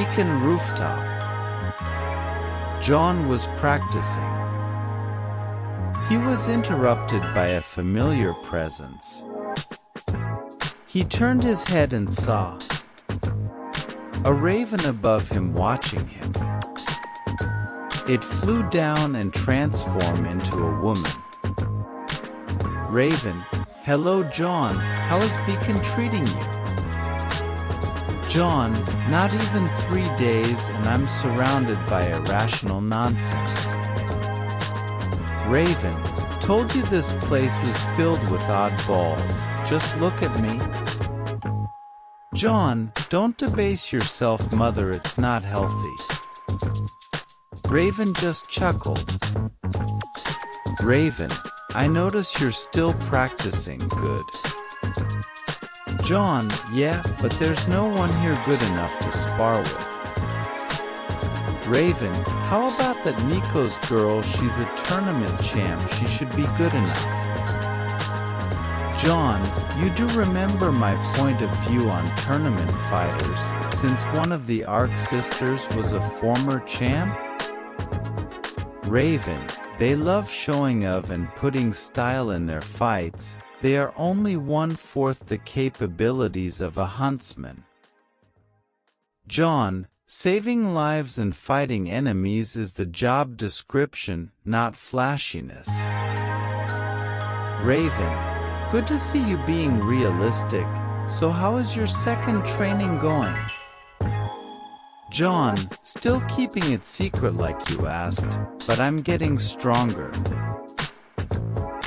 beacon rooftop. Jaune was practicing. He was interrupted by a familiar presence. He turned his head and saw a raven above him watching him. It flew down and transformed into a woman. Raven, hello Jaune, how is Beacon treating you? Jaune, not even 3 days and I'm surrounded by irrational nonsense. Raven, told you this place is filled with oddballs, just look at me. Jaune, don't debase yourself, mother, it's not healthy. Raven just chuckled. Raven, I notice you're still practicing good. Jaune, yeah, but there's no one here good enough to spar with. Raven, how about that Nico's girl, she's a tournament champ, she should be good enough. Jaune, you do remember my point of view on tournament fighters, since one of the Arc sisters was a former champ? Raven, they love showing off and putting style in their fights, they are only 1/4 the capabilities of a huntsman. Jaune, saving lives and fighting enemies is the job description, not flashiness. Raven, good to see you being realistic, so how is your second training going? Jaune, still keeping it secret like you asked, but I'm getting stronger.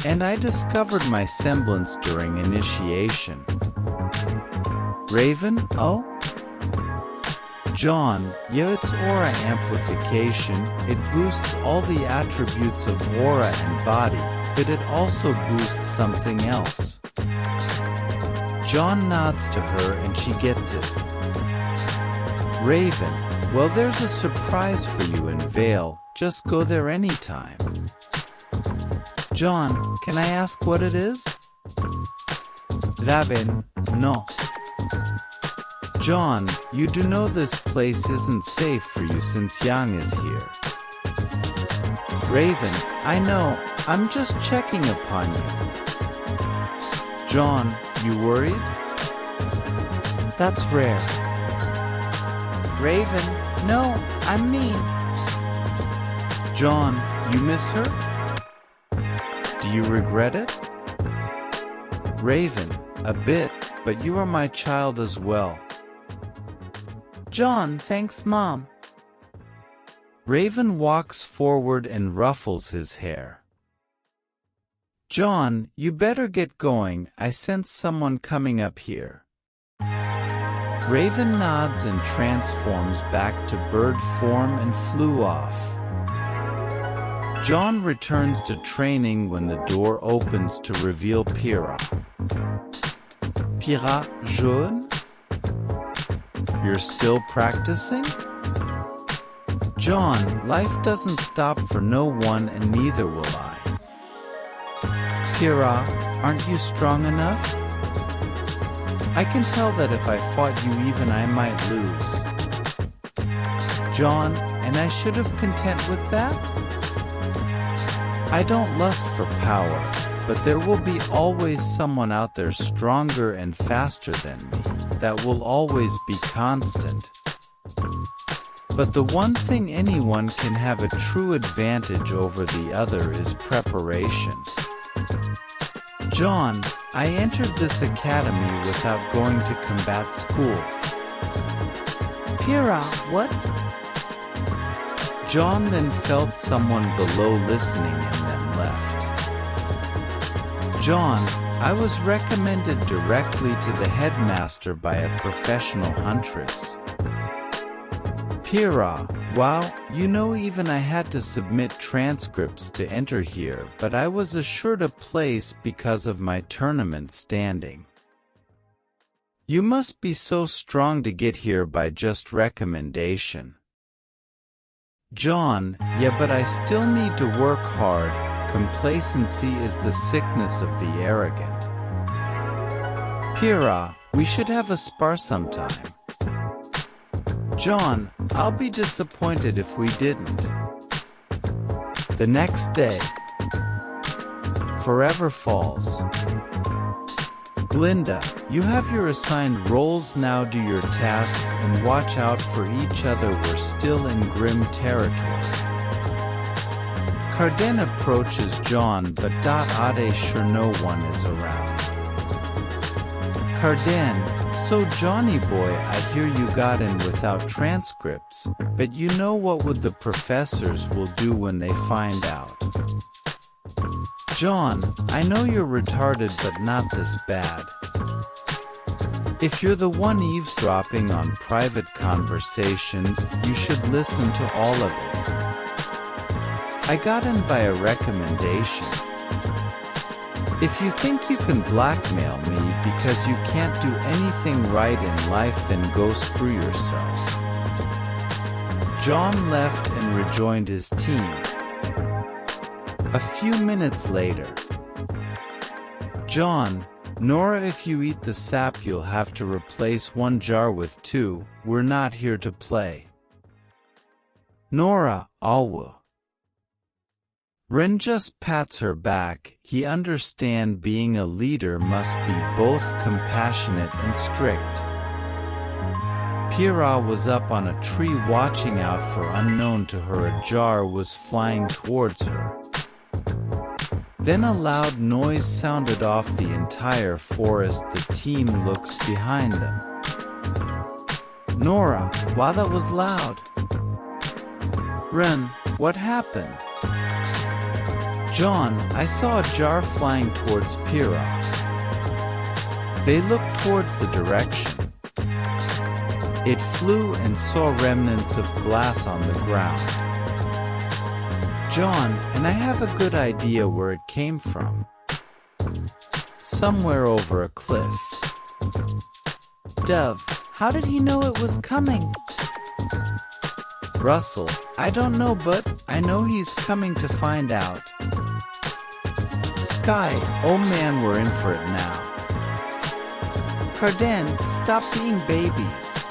And I discovered my semblance during initiation. Raven, oh? Jaune, yeah, it's aura amplification, it boosts all the attributes of aura and body, but it also boosts something else. Jaune nods to her and she gets it. Raven, well, there's a surprise for you in Vale, just go there anytime. Jaune, can I ask what it is? Raven, no. Jaune, you do know this place isn't safe for you since Yang is here. Raven, I know, I'm just checking upon you. Jaune, you worried? That's rare. Raven, no, I'm mean. Jaune, you miss her? Do you regret it? Raven, a bit, but you are my child as well. Jaune, thanks, Mom. Raven walks forward and ruffles his hair. Jaune, you better get going, I sense someone coming up here. Raven nods and transforms back to bird form and flew off. Jaune returns to training when the door opens to reveal Pyrrha. Pyrrha, Jaune? You're still practicing? Jaune, life doesn't stop for no one and neither will I. Pyrrha, aren't you strong enough? I can tell that if I fought you even I might lose. Jaune, and I should have content with that? I don't lust for power, but there will be always someone out there stronger and faster than me, that will always be constant. But the one thing anyone can have a true advantage over the other is preparation. Jaune, I entered this academy without going to combat school. Pyrrha, what? Jaune then felt someone below listening and then left. Jaune, I was recommended directly to the headmaster by a professional huntress. Pyrrha, wow, you know even I had to submit transcripts to enter here, but I was assured a place because of my tournament standing. You must be so strong to get here by just recommendation. Jaune, yeah, but I still need to work hard. Complacency is the sickness of the arrogant. Pyrrha, we should have a spar sometime. Jaune, I'll be disappointed if we didn't. The next day. Forever Falls. Glinda, you have your assigned roles now. Do your tasks and watch out for each other. We're still in grim territory. Carden approaches Jaune, but Ade sure no one is around. Carden, so Johnny boy, I hear you got in without transcripts, but you know what would the professors will do when they find out. Jaune, I know you're retarded but not this bad. If you're the one eavesdropping on private conversations, you should listen to all of it. I got in by a recommendation. If you think you can blackmail me because you can't do anything right in life, then go screw yourself. Jaune left and rejoined his team. A few minutes later. Jaune, Nora, if you eat the sap you'll have to replace one jar with two. We're not here to play. Nora, Alwa. Ren just pats her back. He understand being a leader must be both compassionate and strict. Pyrrha was up on a tree watching out for unknown to her. A jar was flying towards her. Then a loud noise sounded off the entire forest. The team looks behind them. Nora, wow, that was loud. Ren, what happened? Jaune, I saw a jar flying towards Pyrrha. They looked towards the direction. It flew and saw remnants of glass on the ground. Jaune, and I have a good idea where it came from. Somewhere over a cliff. Dove, how did he know it was coming? Russell, I don't know, but I know he's coming to find out. Sky, oh man, we're in for it now. Carden, stop being babies.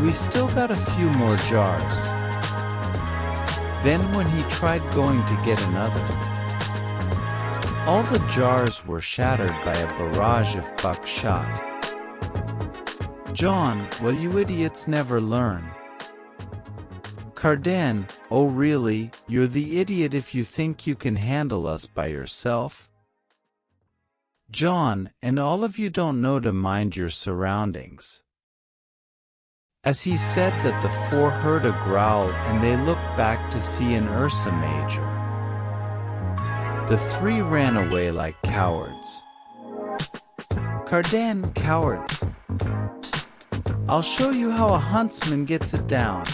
We still got a few more jars. Then when he tried going to get another, all the jars were shattered by a barrage of buckshot. Jaune, well, you idiots never learn. Carden, oh really, you're the idiot if you think you can handle us by yourself? Jaune, and all of you don't know to mind your surroundings. As he said that, the four heard a growl and they looked back to see an Ursa Major. The three ran away like cowards. Carden, cowards. I'll show you how a huntsman gets it down.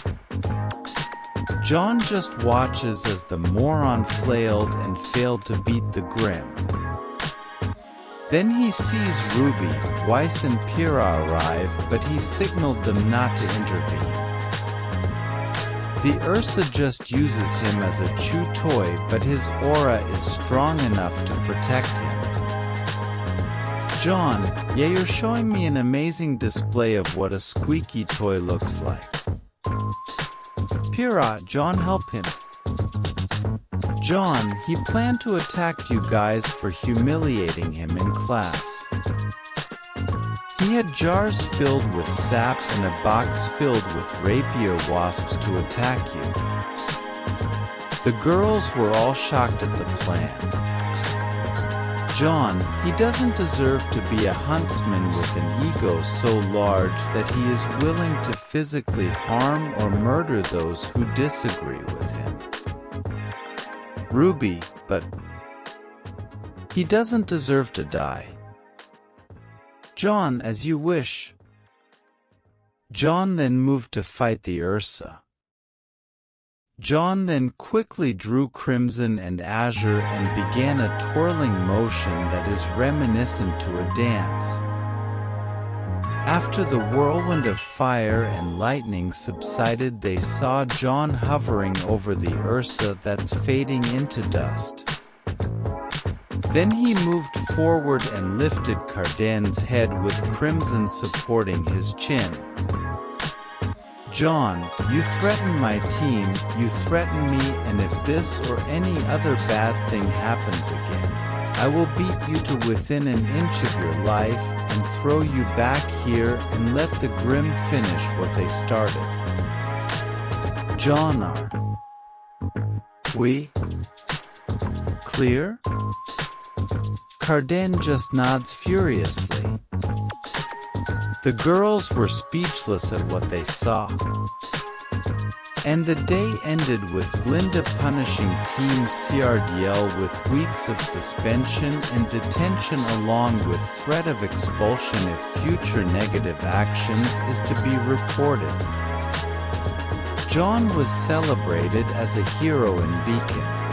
Jaune just watches as the moron flailed and failed to beat the grim. Then he sees Ruby, Weiss and Pyrrha arrive, but he signaled them not to intervene. The Ursa just uses him as a chew toy, but his aura is strong enough to protect him. Jaune, yeah, you're showing me an amazing display of what a squeaky toy looks like. Pyrrha, Jaune, help him. Jaune, he planned to attack you guys for humiliating him in class. He had jars filled with sap and a box filled with rapier wasps to attack you. The girls were all shocked at the plan. Jaune, he doesn't deserve to be a huntsman with an ego so large that he is willing to physically harm or murder those who disagree with him. Ruby, but he doesn't deserve to die. Jaune, as you wish. Jaune then moved to fight the Ursa. Jaune then quickly drew Crimson and Azure and began a twirling motion that is reminiscent to a dance. After the whirlwind of fire and lightning subsided, they saw Jaune hovering over the Ursa that's fading into dust. Then he moved forward and lifted Carden's head with Crimson supporting his chin. Jaune, you threaten my team, you threaten me, and if this or any other bad thing happens again, I will beat you to within an inch of your life and throw you back here and let the Grimm finish what they started. Jaune Arc. Oui? Clear? Carden just nods furiously. The girls were speechless at what they saw. And the day ended with Glinda punishing Team CRDL with weeks of suspension and detention along with threat of expulsion if future negative actions is to be reported. Jaune was celebrated as a hero in Beacon.